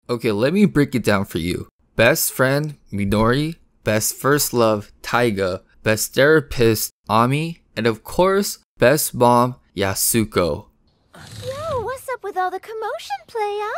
Okay, let me break it down for you. Best friend, Minori. Best first love, Taiga. Best therapist, Ami. And of course, best mom, Yasuko. Yo, what's up with all the commotion, playa?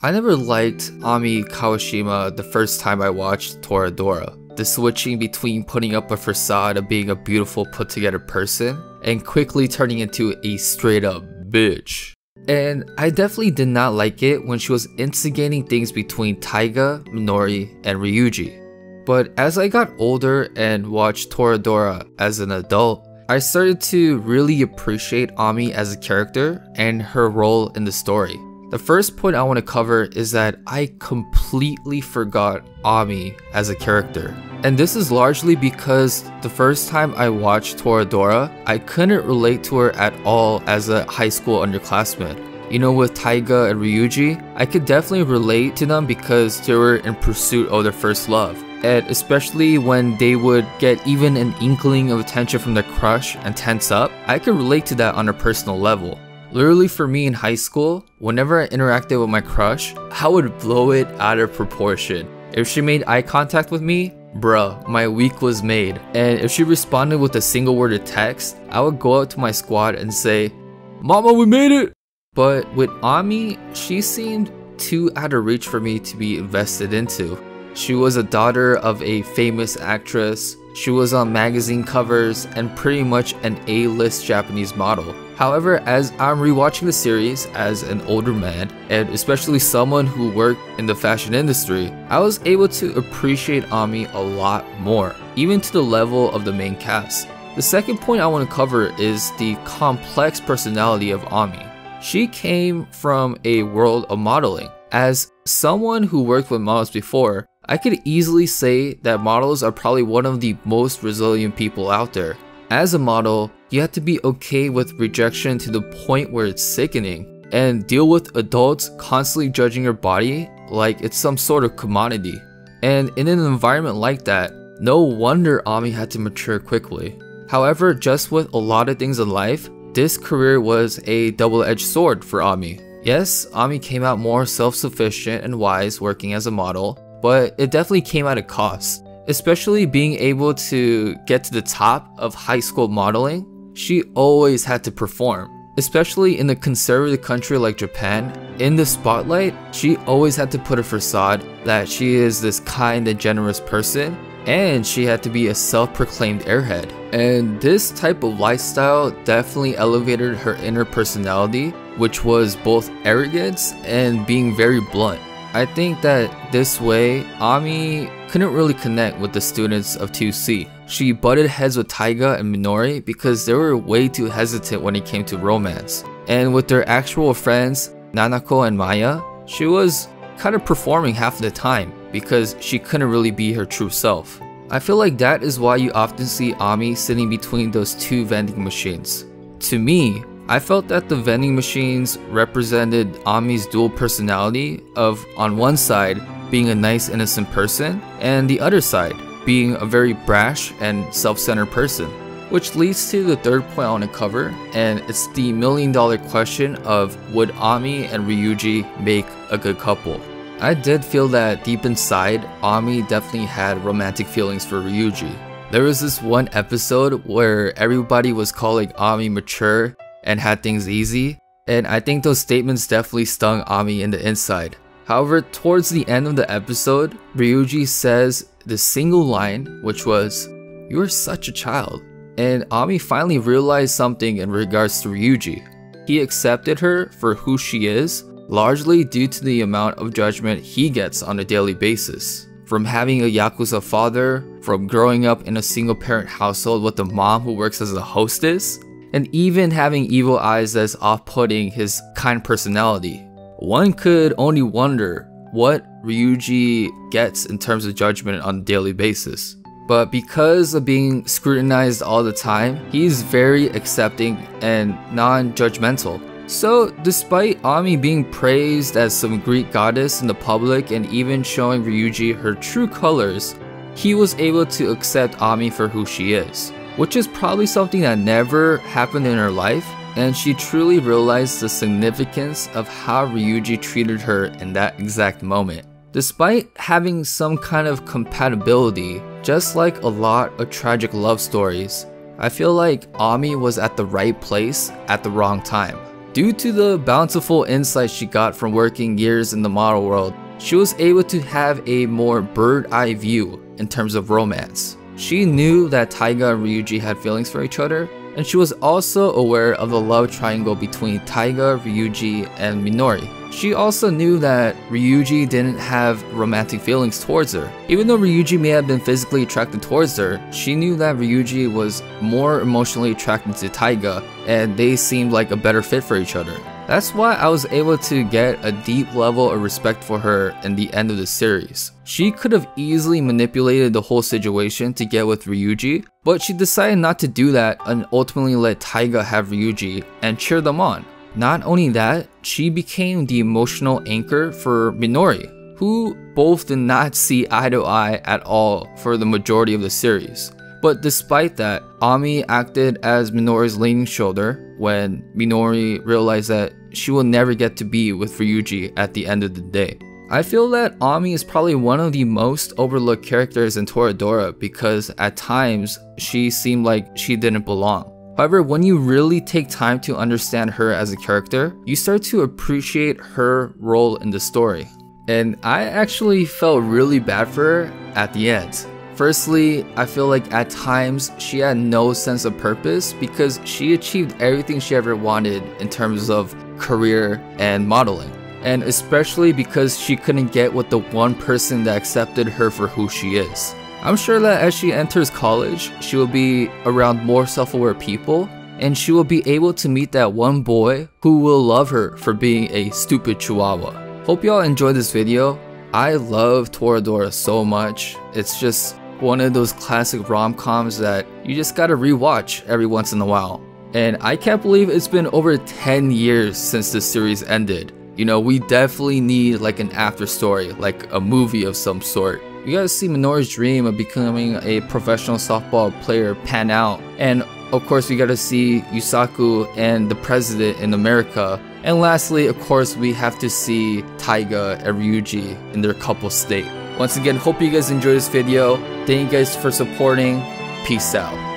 I never liked Ami Kawashima the first time I watched Toradora. The switching between putting up a facade of being a beautiful put-together person and quickly turning into a straight-up bitch. And I definitely did not like it when she was instigating things between Taiga, Minori, and Ryuji. But as I got older and watched Toradora as an adult, I started to really appreciate Ami as a character and her role in the story. The first point I want to cover is that I completely forgot Ami as a character. And this is largely because the first time I watched Toradora, I couldn't relate to her at all as a high school underclassman. You know, with Taiga and Ryuji, I could definitely relate to them because they were in pursuit of their first love. And especially when they would get even an inkling of attention from their crush and tense up, I could relate to that on a personal level. Literally for me in high school, whenever I interacted with my crush, I would blow it out of proportion. If she made eye contact with me, bruh, my week was made. And if she responded with a single word of text, I would go out to my squad and say, "Mama, we made it!" But with Ami, she seemed too out of reach for me to be invested into. She was a daughter of a famous actress, she was on magazine covers, and pretty much an A-list Japanese model. However, as I'm rewatching the series as an older man, and especially someone who worked in the fashion industry, I was able to appreciate Ami a lot more, even to the level of the main cast. The second point I want to cover is the complex personality of Ami. She came from a world of modeling. As someone who worked with models before, I could easily say that models are probably one of the most resilient people out there. As a model, you have to be okay with rejection to the point where it's sickening, and deal with adults constantly judging your body like it's some sort of commodity. And in an environment like that, no wonder Ami had to mature quickly. However, just with a lot of things in life, this career was a double-edged sword for Ami. Yes, Ami came out more self-sufficient and wise working as a model, but it definitely came at a cost. Especially being able to get to the top of high school modeling, she always had to perform. Especially in a conservative country like Japan, in the spotlight, she always had to put a facade that she is this kind and generous person, and she had to be a self-proclaimed airhead. And this type of lifestyle definitely elevated her inner personality, which was both arrogance and being very blunt. I think that this way, Ami couldn't really connect with the students of 2C. She butted heads with Taiga and Minori because they were way too hesitant when it came to romance. And with their actual friends, Nanako and Maya, she was kind of performing half the time because she couldn't really be her true self. I feel like that is why you often see Ami sitting between those two vending machines. To me, I felt that the vending machines represented Ami's dual personality of, on one side, being a nice innocent person, and the other side, being a very brash and self-centered person. Which leads to the third point I want to cover, and it's the million-dollar question of would Ami and Ryuji make a good couple? I did feel that deep inside, Ami definitely had romantic feelings for Ryuji. There was this one episode where everybody was calling Ami mature and had things easy, and I think those statements definitely stung Ami in the inside. However, towards the end of the episode, Ryuji says the single line, which was, "You are such a child," and Ami finally realized something in regards to Ryuji. He accepted her for who she is, largely due to the amount of judgment he gets on a daily basis. From having a Yakuza father, from growing up in a single parent household with a mom who works as a hostess, and even having evil eyes that's off-putting his kind personality. One could only wonder what Ryuji gets in terms of judgment on a daily basis. But because of being scrutinized all the time, he's very accepting and non-judgmental. So despite Ami being praised as some Greek goddess in the public and even showing Ryuji her true colors, he was able to accept Ami for who she is. Which is probably something that never happened in her life, and she truly realized the significance of how Ryuji treated her in that exact moment. Despite having some kind of compatibility, just like a lot of tragic love stories, I feel like Ami was at the right place at the wrong time. Due to the bountiful insights she got from working years in the model world, she was able to have a more bird's-eye view in terms of romance. She knew that Taiga and Ryuji had feelings for each other, and she was also aware of the love triangle between Taiga, Ryuji, and Minori. She also knew that Ryuji didn't have romantic feelings towards her. Even though Ryuji may have been physically attracted towards her, she knew that Ryuji was more emotionally attracted to Taiga, and they seemed like a better fit for each other. That's why I was able to get a deep level of respect for her in the end of the series. She could have easily manipulated the whole situation to get with Ryuji, but she decided not to do that and ultimately let Taiga have Ryuji and cheer them on. Not only that, she became the emotional anchor for Minori, who both did not see eye to eye at all for the majority of the series. But despite that, Ami acted as Minori's leaning shoulder when Minori realized that she will never get to be with Ryuji at the end of the day. I feel that Ami is probably one of the most overlooked characters in Toradora because at times she seemed like she didn't belong. However, when you really take time to understand her as a character, you start to appreciate her role in the story. And I actually felt really bad for her at the end. Firstly, I feel like at times she had no sense of purpose because she achieved everything she ever wanted in terms of career and modeling. And especially because she couldn't get with the one person that accepted her for who she is. I'm sure that as she enters college, she will be around more self-aware people and she will be able to meet that one boy who will love her for being a stupid chihuahua. Hope y'all enjoyed this video. I love Toradora so much. It's just one of those classic rom-coms that you just gotta rewatch every once in a while. And I can't believe it's been over 10 years since the series ended. You know, we definitely need like an after story, like a movie of some sort. You gotta see Minori's dream of becoming a professional softball player pan out. And of course we gotta see Yusaku and the president in America. And lastly, of course, we have to see Taiga and Ryuji in their couple state. Once again, hope you guys enjoyed this video. Thank you guys for supporting. Peace out.